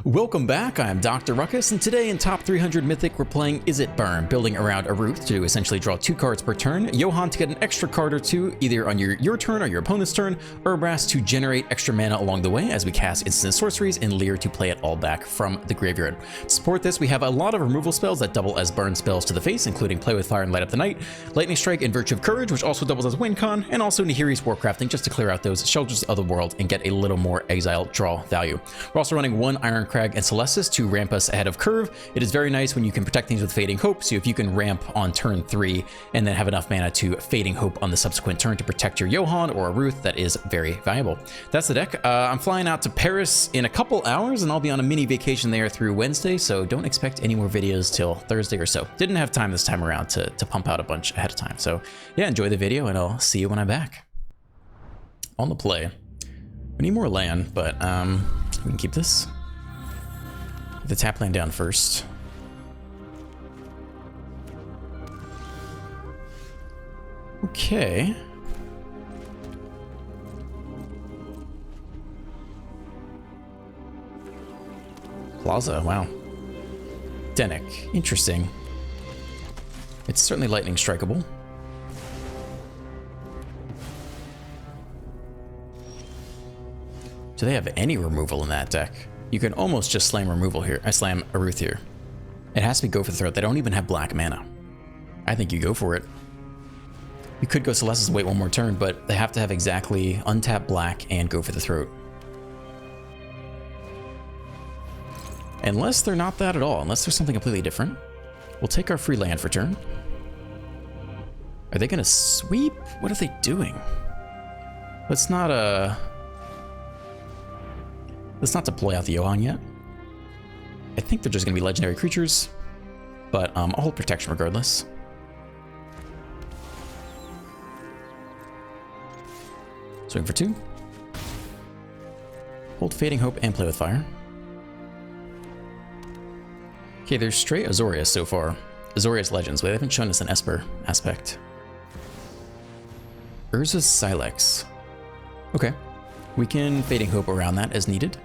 Welcome back, I am Dr. Ruckus, and today in Top 300 Mythic we're playing Izzet Burn, building around a Ruth to essentially draw 2 cards per turn, Johann to get an extra card or 2 either on your turn or your opponent's turn, Urbras to generate extra mana along the way as we cast instant sorceries, and Lear to play it all back from the graveyard. To support this we have a lot of removal spells that double as burn spells to the face, including Play with Fire and Light Up the Night, Lightning Strike and Virtue of Courage, which also doubles as win con, and also Nahiri's Warcrafting just to clear out those Shelters of the World and get a little more exile draw value. We're also running 1 Iron Crag and Celestis to ramp us ahead of curve. It is very nice when you can protect things with Fading Hope, so if you can ramp on turn 3 and then have enough mana to Fading Hope on the subsequent turn to protect your Johann or a Ruth, that is very valuable. That's the deck. I'm flying out to Paris in a couple hours and I'll be on a mini vacation there through Wednesday, so don't expect any more videos till Thursday or so. Didn't have time this time around to pump out a bunch ahead of time, so yeah, enjoy the video and I'll see you when I'm back. On the play, we need more land, but we can keep this. Get the tap land down first. Okay. Plaza, wow. Denick, interesting. It's certainly lightning strikeable. Do they have any removal in that deck? You can almost just slam removal here. I slam a Ruth here. It has to be Go for the Throat. They don't even have black mana. I think you go for it. You could go Celestis and wait one more turn, but they have to have exactly untap black and Go for the Throat. Unless they're not that at all, unless there's something completely different. We'll take our free land for turn. Are they gonna sweep? What are they doing? Let's not deploy out the Johann yet. I think they're just gonna be legendary creatures, but I'll hold protection regardless. Swing for 2. Hold Fading Hope and Play with Fire. Okay, there's straight Azorius so far. Azorius Legends, but they haven't shown us an Esper aspect. Urza's Silex. Okay. We can Fading Hope around that as needed.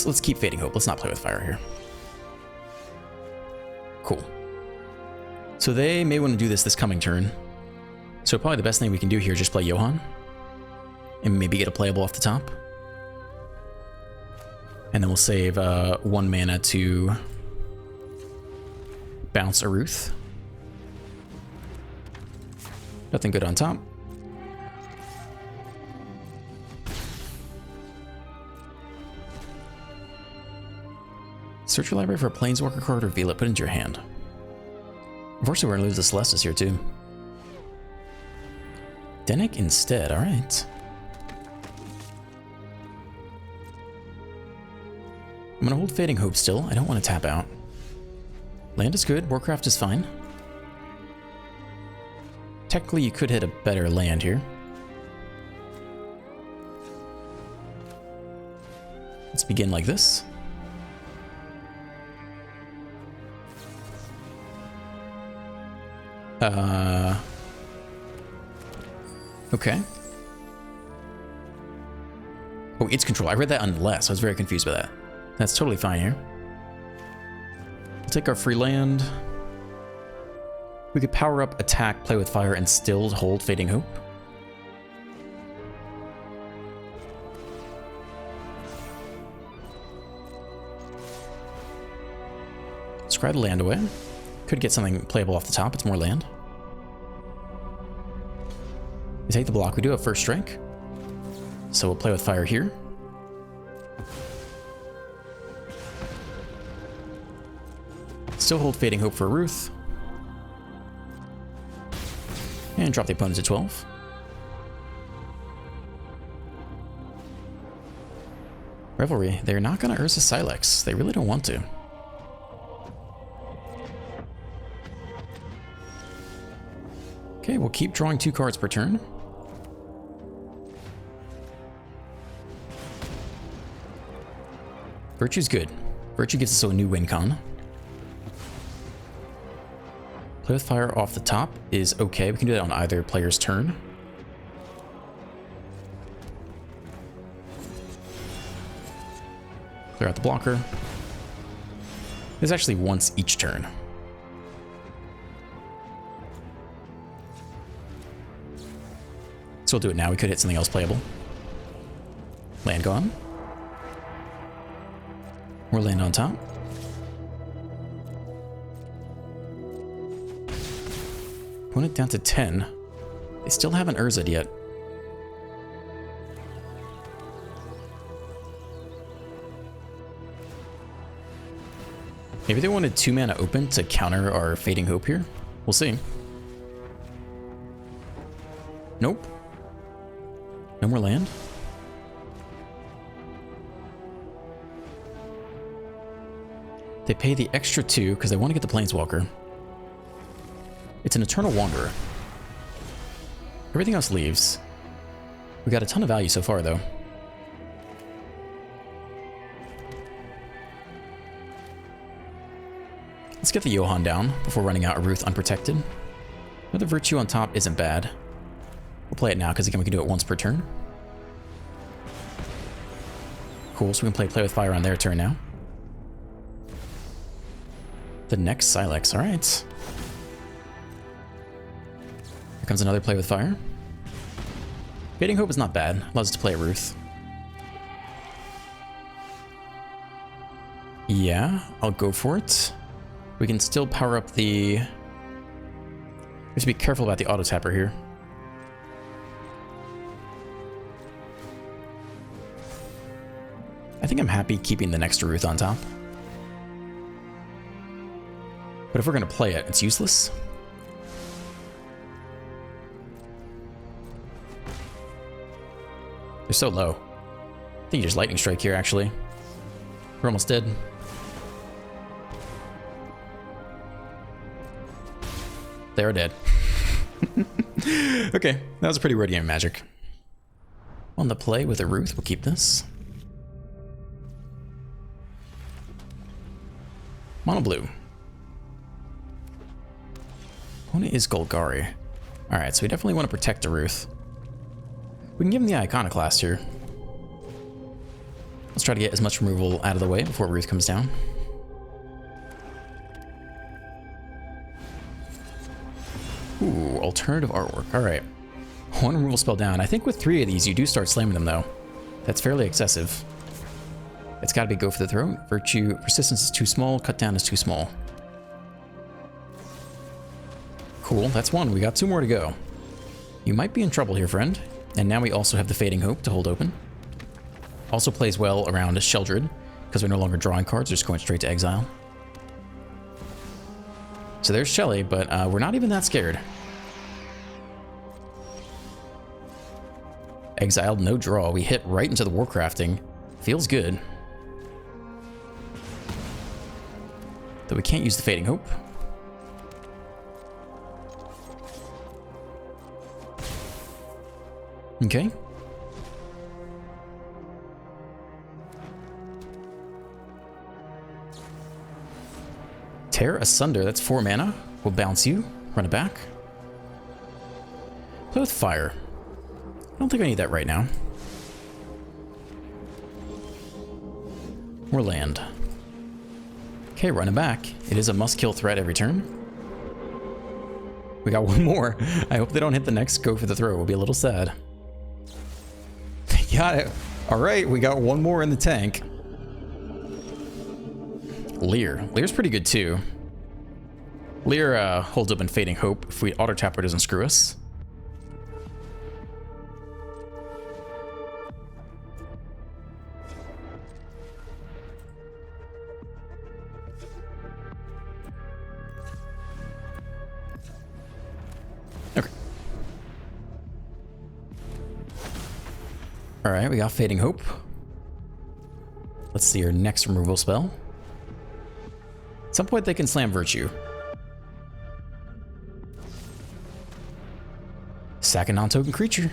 Let's keep Fading Hope. Let's not Play with Fire here. Cool. So they may want to do this coming turn. So probably the best thing we can do here is just play Johann. And maybe get a playable off the top. And then we'll save 1 mana to bounce a Ruth. Nothing good on top. Search your library for a Planeswalker card, reveal it, put it into your hand. Unfortunately, we're gonna lose the Celestis here too. Denick instead, alright. I'm gonna hold Fading Hope still, I don't want to tap out. Land is good, Warcraft is fine. Technically, you could hit a better land here. Let's begin like this. Okay. Oh, it's control. I read that unless. I was very confused by that. That's totally fine here. We'll take our free land. We could power up, attack, Play with Fire, and still hold Fading Hope. Scry the land away. Could get something playable off the top. It's more land. We take the block. We do have first strike. So we'll Play with Fire here. Still hold Fading Hope for Ruth. And drop the opponent to 12. Revelry. They're not going to Urza Silex. They really don't want to. Okay, we'll keep drawing 2 cards per turn. Virtue's good. Virtue gives us a new win con. Play with fire off the top is okay. We can do that on either player's turn. Clear out the blocker. There's actually once each turn. So we'll do it now. We could hit something else playable. Land gone. Or land on top. Opponent down to 10. They still haven't Izzet yet. Maybe they wanted 2 mana open to counter our Fading Hope here. We'll see. Nope. No more land. They pay the extra 2 because they want to get the Planeswalker. It's an Eternal Wanderer. Everything else leaves. We got a ton of value so far, though. Let's get the Johan down before running out of Ruth unprotected. Another Virtue on top isn't bad. We'll play it now because again we can do it once per turn. Cool, so we can play with fire on their turn now. The next Silex, alright. Here comes another play with fire. Fading Hope is not bad, allows us to play a Ruth. Yeah, I'll go for it. We can still power up the... We have to be careful about the auto tapper here. I think I'm happy keeping the next Ruth on top. But if we're going to play it, it's useless. They're so low. I think you just Lightning Strike here, actually. We're almost dead. They are dead. Okay, that was a pretty radiant magic. On the play with a Ruth, we'll keep this. Mono blue. Opponent is Golgari. Alright, so we definitely want to protect a Ruth. We can give him the Iconoclast here. Let's try to get as much removal out of the way before Ruth comes down. Ooh, alternative artwork. Alright. 1 removal spell down. I think with 3 of these, you do start slamming them, though. That's fairly excessive. It's got to be go for the throat. Virtue, persistence is too small, cut down is too small. Cool, that's 1. We got 2 more to go. You might be in trouble here, friend. And now we also have the Fading Hope to hold open. Also plays well around Sheldred, because we're no longer drawing cards, we're just going straight to exile. So there's Shelly, but we're not even that scared. Exiled, no draw. We hit right into the Warcrafting. Feels good. Though we can't use the Fading Hope. Okay. Tear Asunder, that's 4 mana. We'll bounce you, run it back. Play with fire. I don't think I need that right now. Or land. Okay, run it back. It is a must-kill threat every turn. We got 1 more. I hope they don't hit the next go for the throw. We'll be a little sad. They got it. All right, we got 1 more in the tank. Lear. Lear's pretty good too. Lear holds up in Fading Hope if we auto tapper doesn't screw us. Okay. All right, we got Fading Hope. Let's see our next removal spell. At some point they can slam Virtue. Sack a non-token creature.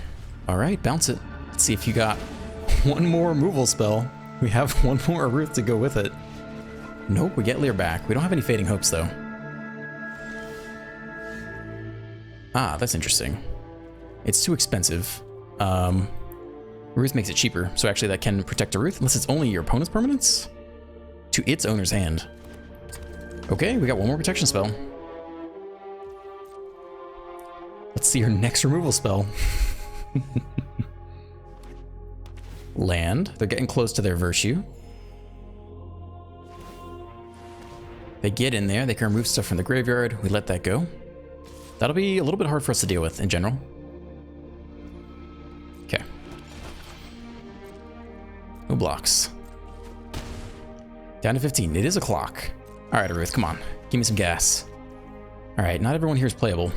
Alright, bounce it. Let's see if you got 1 more removal spell. We have 1 more Ruth to go with it. Nope, we get Lear back. We don't have any Fading Hopes though. Ah, that's interesting. It's too expensive. Ruth makes it cheaper, so actually that can protect a Ruth, unless it's only your opponent's permanents? To its owner's hand. Okay, we got one more protection spell. Let's see her next removal spell. Land. They're getting close to their virtue. They get in there, they can remove stuff from the graveyard, we let that go. That'll be a little bit hard for us to deal with in general. Okay. No blocks. Down to 15. It is a clock. Alright, Ruth, come on. Give me some gas. Alright, not everyone here is playable.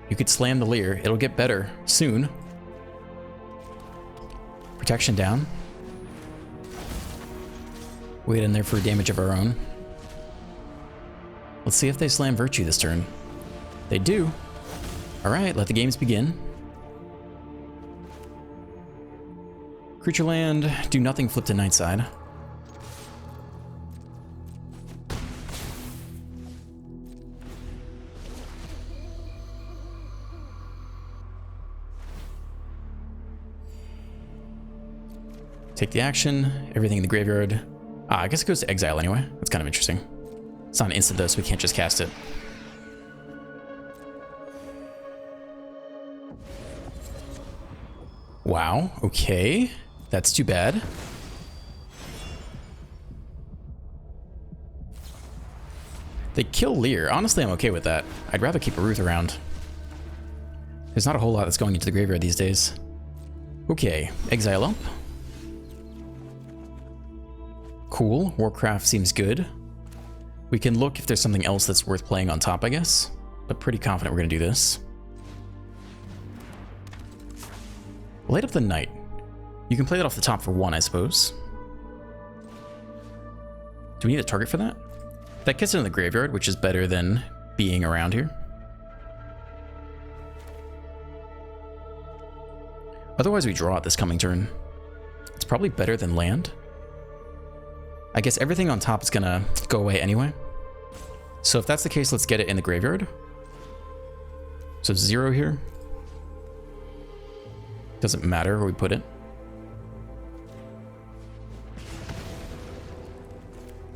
You could slam the Leer. It'll get better soon. Protection down. Wait in there for damage of our own. Let's see if they slam Virtue this turn. They do. Alright, let the games begin. Creature land, do nothing, flip to Nightside. Take the action, everything in the graveyard. I guess it goes to exile anyway. That's kind of interesting. It's not an instant though, so we can't just cast it. Wow, okay. That's too bad. They kill Leer. Honestly, I'm okay with that. I'd rather keep a Ruth around. There's not a whole lot that's going into the graveyard these days. Okay, exile up. Cool, Warcraft seems good. We can look if there's something else that's worth playing on top, I guess. But pretty confident we're gonna do this. Light up the Night. You can play that off the top for 1, I suppose. Do we need a target for that? That gets it in the graveyard, which is better than being around here. Otherwise we draw it this coming turn. It's probably better than land. I guess everything on top is gonna go away anyway. So if that's the case, let's get it in the graveyard. So 0 here. Doesn't matter where we put it.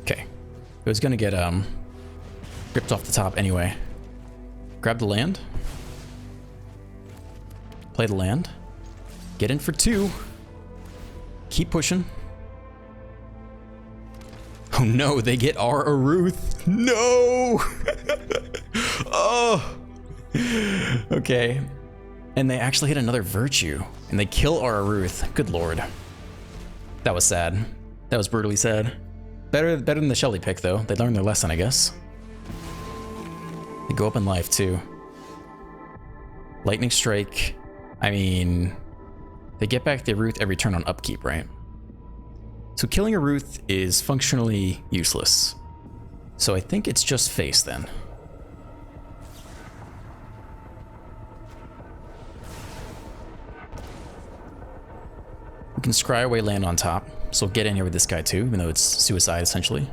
Okay. It was gonna get ripped off the top anyway. Grab the land. Play the land. Get in for 2. Keep pushing. Oh no, they get our Aruth. No! Oh! Okay. And they actually hit another Virtue. And they kill our Aruth. Good lord. That was sad. That was brutally sad. Better than the Shelly pick, though. They learned their lesson, I guess. They go up in life, too. Lightning Strike. I mean... They get back the Aruth every turn on upkeep, right? So killing a Ruth is functionally useless. So I think it's just face then. We can scry away land on top, so we'll get in here with this guy too, even though it's suicide essentially.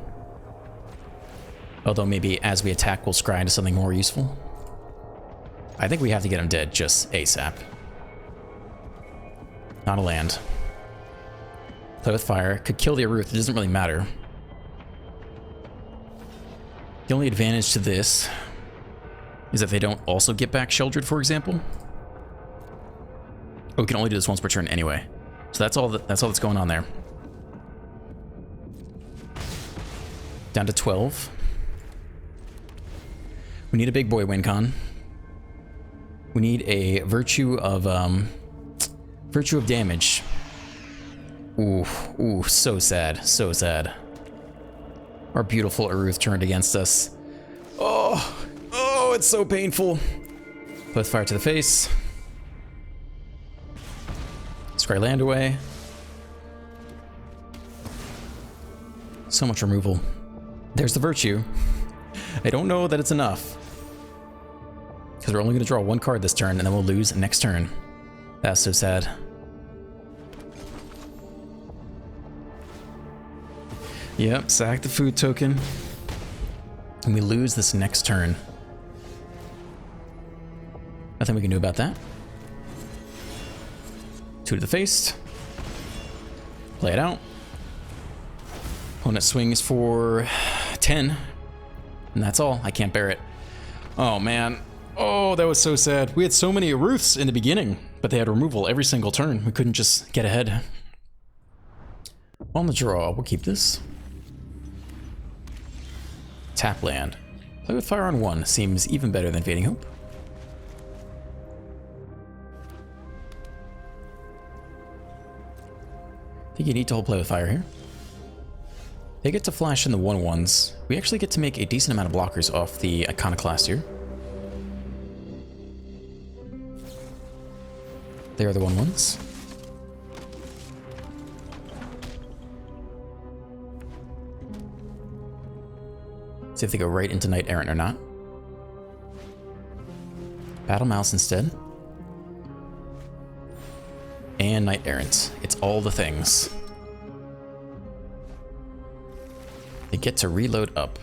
Although maybe as we attack we'll scry into something more useful. I think we have to get him dead just ASAP. Not a land. Play with fire. Could kill the Aruth, it doesn't really matter. The only advantage to this is that they don't also get back Sheldred, for example. Oh, we can only do this once per turn anyway. So that's all that's going on there. Down to 12. We need a big boy win con. We need a virtue of damage. Ooh, so sad, so sad. Our beautiful Aruth turned against us. Oh, it's so painful. Put fire to the face. Scry land away. So much removal. There's the Virtue. I don't know that it's enough. Because we're only going to draw 1 card this turn, and then we'll lose next turn. That's so sad. Yep, sack the food token. And we lose this next turn. Nothing we can do about that. 2 to the face. Play it out. Opponent swings for 10. And that's all. I can't bear it. Oh, man. Oh, that was so sad. We had so many Ruths in the beginning, but they had removal every single turn. We couldn't just get ahead. On the draw, we'll keep this. Tap land. Play with fire on 1 seems even better than Fading Hope. I think you need to hold play with fire here. They get to flash in the 1/1s. We actually get to make a decent amount of blockers off the Iconoclast here. They are the 1/1s. See if they go right into Knight Errant or not. Battle Mouse instead. And Knight Errant. It's all the things. They get to reload up.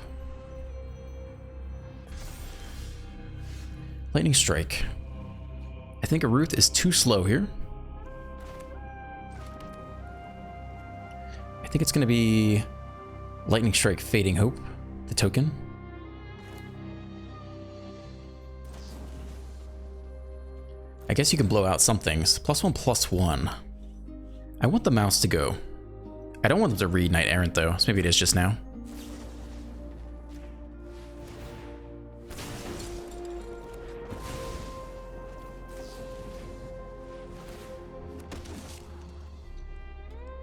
Lightning Strike. I think a Ruth is too slow here. I think it's going to be Lightning Strike Fading Hope, the token. I guess you can blow out some things. +1/+1. I want the mouse to go. I don't want them to read Knight Errant though, so maybe it is just now.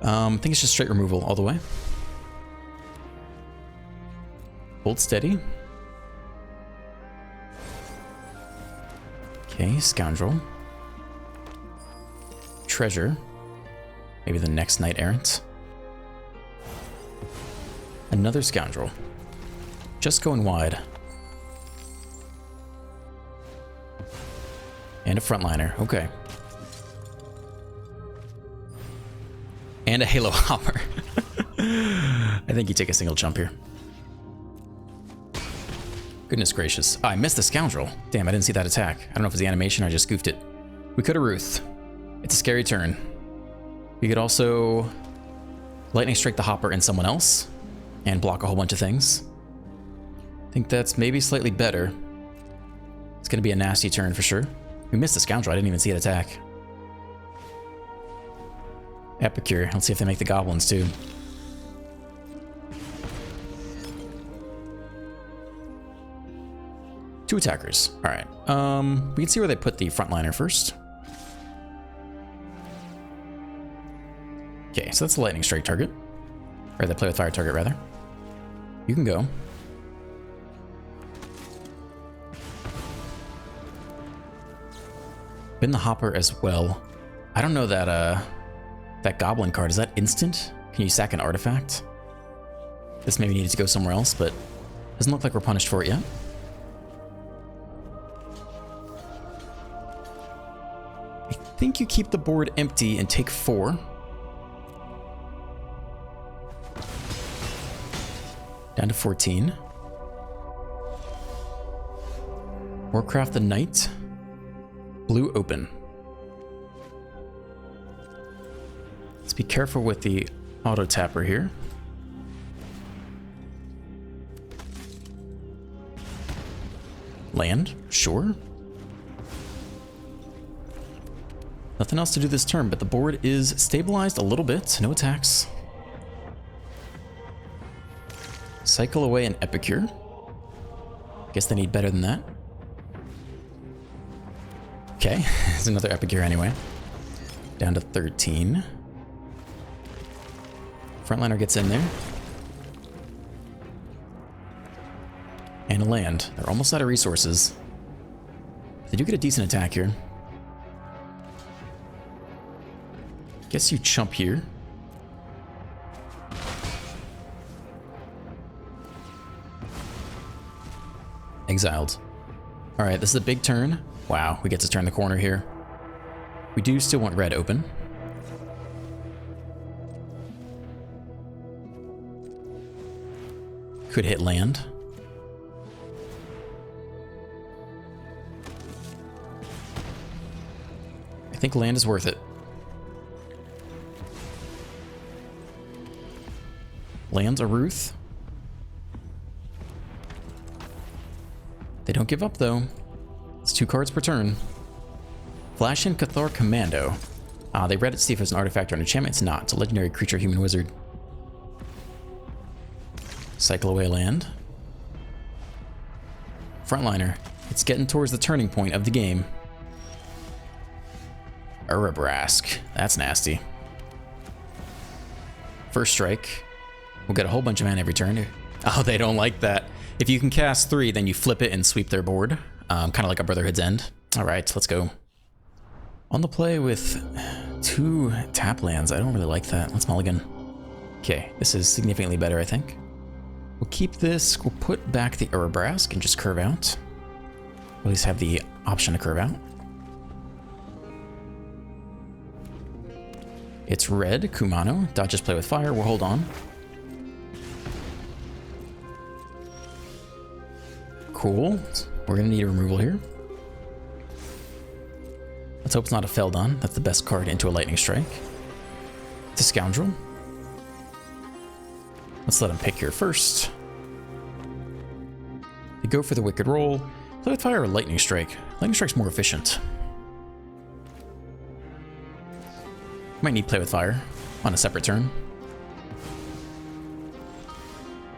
I think it's just straight removal all the way. Hold steady. Okay, Scoundrel. Treasure. Maybe the next Knight Errant. Another Scoundrel. Just going wide. And a Frontliner, okay. And a Halo Hopper. I think you take a single jump here. Goodness gracious. Oh, I missed the Scoundrel. Damn, I didn't see that attack. I don't know if it was the animation or I just goofed it. We could have Ruth. It's a scary turn. We could also Lightning Strike the Hopper and someone else and block a whole bunch of things. I think that's maybe slightly better. It's going to be a nasty turn for sure. We missed the Scoundrel. I didn't even see it attack. Epicure. Let's see if they make the goblins too. Two attackers. All right. We can see where they put the Frontliner first. Okay, so that's the Lightning Strike target. Or the Play with Fire target, rather. You can go. Bin the Hopper as well. I don't know that, that Goblin card. Is that instant? Can you sack an artifact? This maybe needed to go somewhere else, but doesn't look like we're punished for it yet. I think you keep the board empty and take 4. Down to 14. Warcraft the Knight. Blue open. Let's be careful with the auto tapper here. Land, sure. Nothing else to do this turn, but the board is stabilized a little bit. No attacks. Cycle away an Epicure. Guess they need better than that. Okay, there's another Epicure anyway. Down to 13. Frontliner gets in there. And a land. They're almost out of resources. They do get a decent attack here. Guess you chump here. Exiled. All right, this is a big turn. Wow, we get to turn the corner here. We do still want red open. Could hit land. I think land is worth it. Lands a Ruth. They don't give up though. It's 2 cards per turn. Flash in Cathar Commando. They read it to see if it's an artifact or an enchantment. It's not. It's a legendary creature, human wizard. Cycle away land. Frontliner. It's getting towards the turning point of the game. Urabrask. That's nasty. First strike. We'll get a whole bunch of mana every turn. Oh, they don't like that. If you can cast 3, then you flip it and sweep their board. Kind of like a Brotherhood's End. All right, let's go. On the play with 2 tap lands. I don't really like that. Let's mulligan. Okay, this is significantly better, I think. We'll keep this. We'll put back the Urabrask and just curve out. We'll at least have the option to curve out. It's red, Kumano. Dodges play with fire. We'll hold on. Cool. We're gonna need a removal here. Let's hope it's not a Feldon. That's the best card into a Lightning Strike. It's a Scoundrel. Let's let him pick here first. You go for the Wicked Roll. Play with fire or Lightning Strike. Lightning Strike's more efficient. Might need play with fire on a separate turn.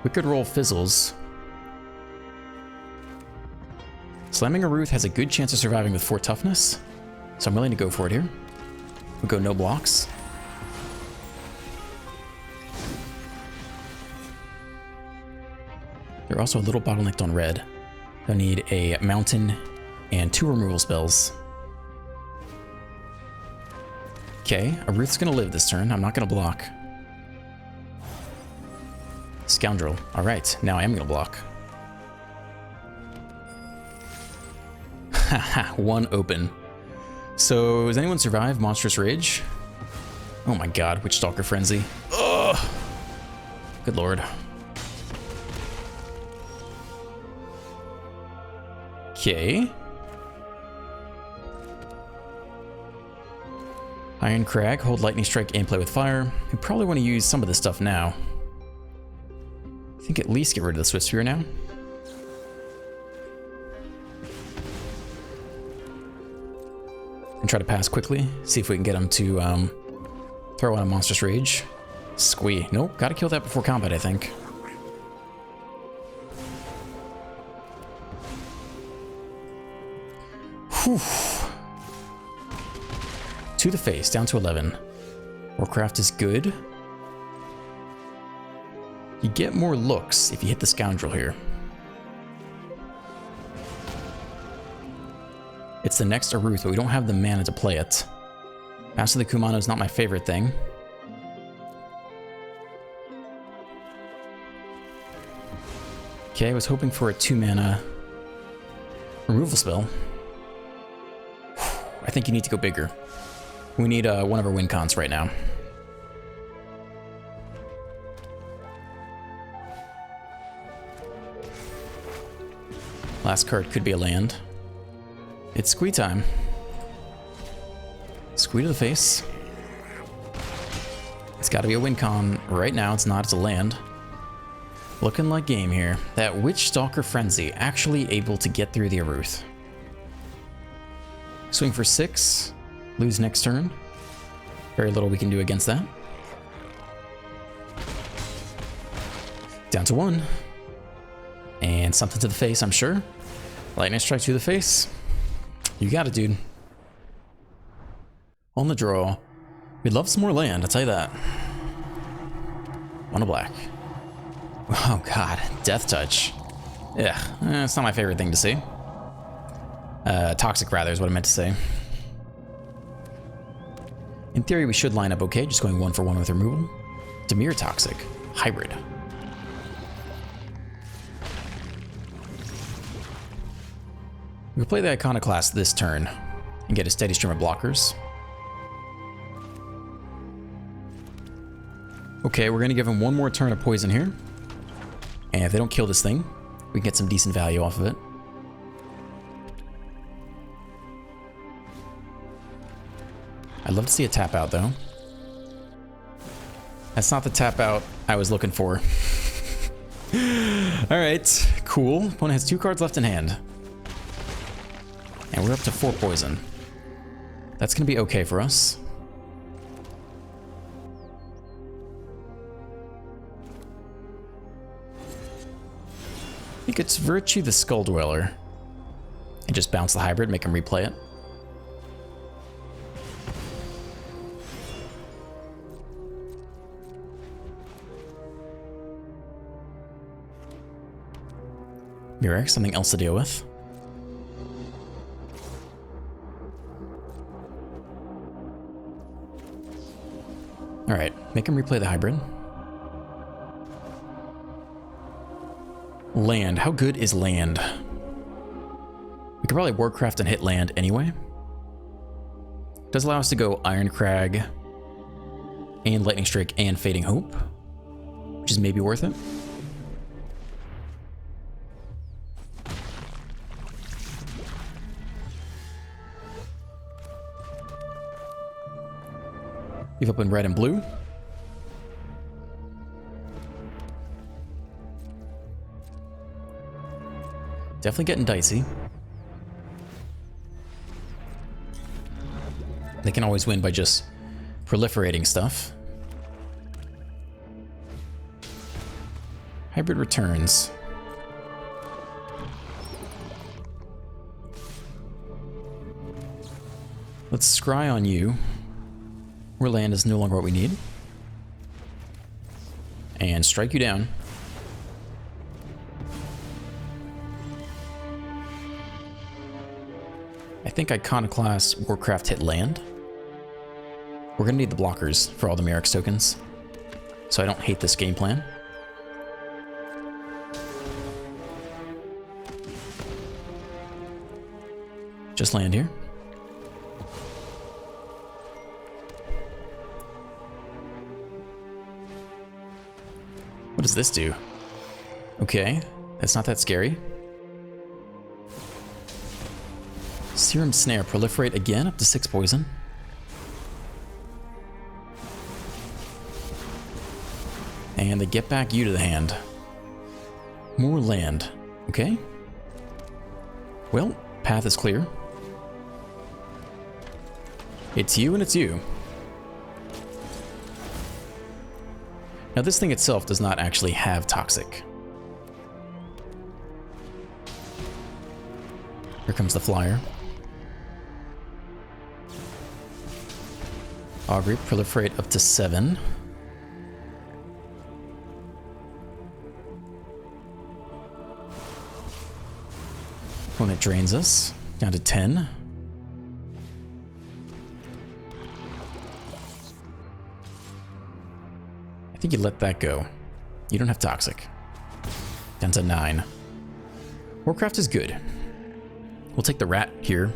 Wicked Roll fizzles. Slamming a Ruth has a good chance of surviving with 4 toughness, so I'm willing to go for it here. We'll go no blocks. They're also a little bottlenecked on red. They'll need a mountain and 2 removal spells. Okay, a Ruth's gonna live this turn. I'm not gonna block. Scoundrel. All right, now I am gonna block. Haha, 1 open. So, has anyone survived Monstrous Rage? Oh my god, Witchstalker Frenzy. Ugh! Good lord. Okay. Iron Crag, hold Lightning Strike and play with fire. We probably want to use some of this stuff now. I think at least get rid of the Swift Spear now. And try to pass quickly. See if we can get him to throw out a Monstrous Rage. Squee. Nope, gotta kill that before combat, I think. Whew. To the face, down to 11. Warcraft is good. You get more looks if you hit the Scoundrel here. It's the next Aruth, but we don't have the mana to play it. Master of the Kumano is not my favorite thing. Okay, I was hoping for a 2-mana removal spell. I think you need to go bigger. We need one of our win cons right now. Last card could be a land. It's Squee time. Squee to the face. It's got to be a win con right now. It's not. It's a land. Looking like game here. That Witchstalker Frenzy actually able to get through the Aruth. Swing for 6. Lose next turn. Very little we can do against that. Down to 1. And something to the face, I'm sure. Lightning Strike to the face. You got it, dude. On the draw. We'd love some more land, I'll tell you that. 1 black. Oh god, Death Touch. Yeah, it's not my favorite thing to see. Toxic rather is what I meant to say. In theory, we should line up okay, just going 1 for 1 with removal. Dimir Toxic. Hybrid. We'll play the Iconoclast this turn and get a steady stream of blockers. Okay, we're gonna give him 1 more turn of poison here. And if they don't kill this thing, we can get some decent value off of it. I'd love to see a tap out, though. That's not the tap out I was looking for. Alright, cool. Opponent has 2 cards left in hand. And we're up to 4 poison. That's going to be okay for us. I think it's Virtue the Skull Dweller. And just bounce the hybrid, make him replay it. Mirror, something else to deal with. Alright, make him replay the hybrid. Land. How good is land? We could probably Warcraft and hit land anyway. Does allow us to go Iron Crag and Lightning Strike and Fading Hope, which is maybe worth it. Leave up in red and blue. Definitely getting dicey. They can always win by just proliferating stuff. Hybrid returns. Let's scry on you. Where land is no longer what we need. And strike you down. I think Iconoclast Warcraft hit land. We're gonna need the blockers for all the Merrick's tokens, so I don't hate this game plan. Just land here. What does this do? Okay, that's not that scary. Serum Snare, proliferate again, up to 6 poison. And they get back you to the hand. More land. Okay. Well, path is clear. It's you and it's you. Now this thing itself does not actually have Toxic. Here comes the flyer. Augury, proliferate up to 7. Opponent drains us down to 10. I think you let that go. You don't have Toxic. Down to 9. Warcraft is good. We'll take the rat here.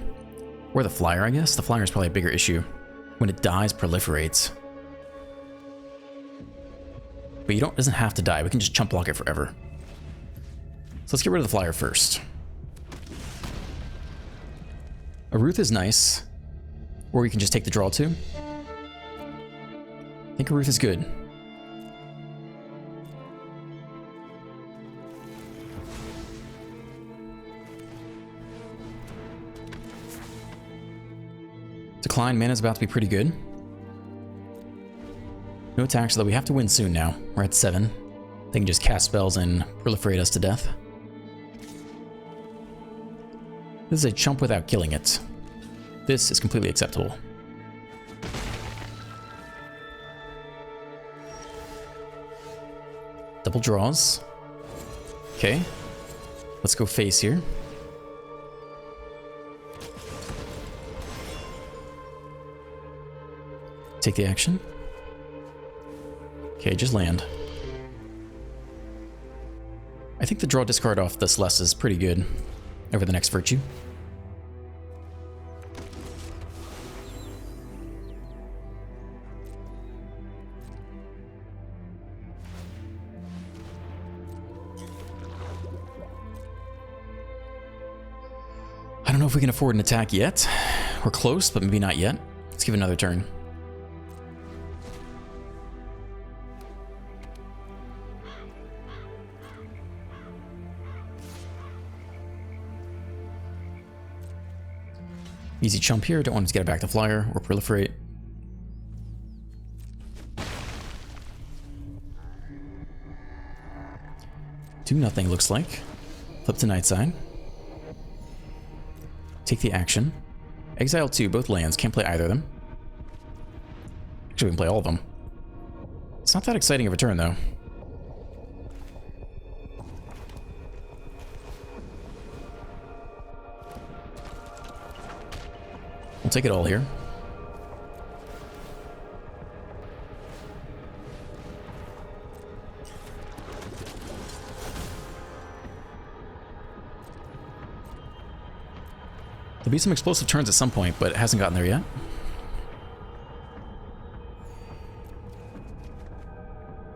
Or the flyer, I guess. The flyer is probably a bigger issue. When it dies, proliferates. But you doesn't have to die. We can just chump block it forever. So let's get rid of the flyer first. A Ruth is nice. Or you can just take the draw too. I think a Ruth is good. Decline, mana's about to be pretty good. No attacks, though we have to win soon now. We're at 7. They can just cast spells and proliferate us to death. This is a chump without killing it. This is completely acceptable. Double draws. Okay. Let's go face here. Take the action. Okay, just land. I think the draw discard off this less is pretty good over the next Virtue. I don't know if we can afford an attack yet. We're close, but maybe not yet. Let's give it another turn. Easy chump here. Don't want to get it back to flyer or proliferate. Do nothing, looks like. Flip to Nightside. Take the action. Exile 2, both lands. Can't play either of them. Actually, we can play all of them. It's not that exciting of a turn, though. We'll take it all here. There'll be some explosive turns at some point, but it hasn't gotten there yet.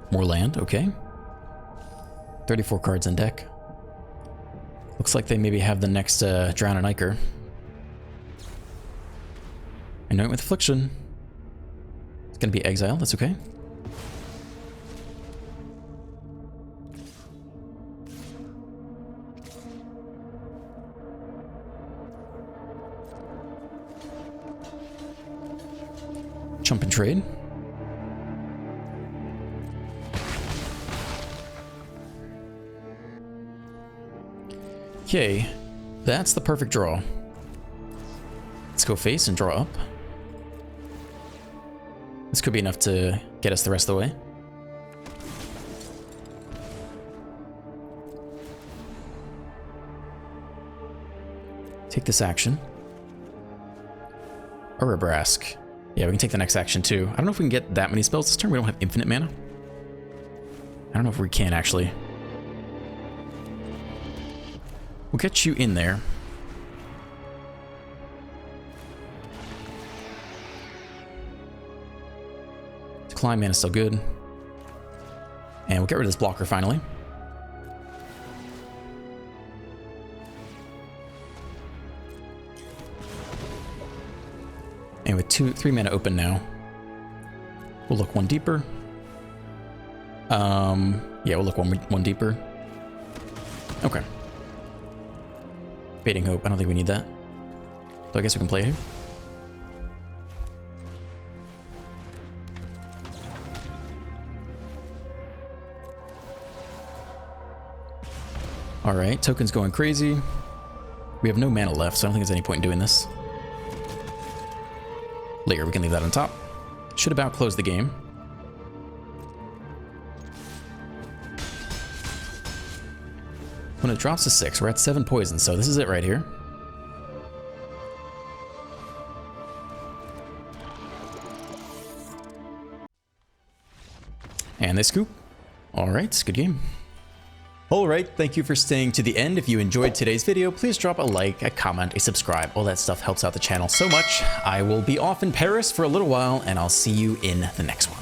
More land, okay. 34 cards in deck. Looks like they maybe have the next Drown and Iker. Anoint with Affliction. It's gonna be exile, that's okay. Jump and trade. Okay, that's the perfect draw. Let's go face and draw up. This could be enough to get us the rest of the way. Take this action. Urabrask. Yeah, we can take the next action too. I don't know if we can get that many spells this turn. We don't have infinite mana. I don't know if we can actually. We'll get you in there. Decline mana is still good. And we'll get rid of this blocker finally. And with 3 mana open now, we'll look one deeper. Yeah, we'll look one deeper. Okay. Baiting Hope, I don't think we need that. So I guess we can play here. Alright, token's going crazy. We have no mana left, so I don't think there's any point in doing this. Later, we can leave that on top. Should about close the game. When it drops to 6, we're at 7 poisons, so this is it right here. And they scoop. Alright, good game. Alright, thank you for staying to the end. If you enjoyed today's video, please drop a like, a comment, a subscribe. All that stuff helps out the channel so much. I will be off in Paris for a little while, and I'll see you in the next one.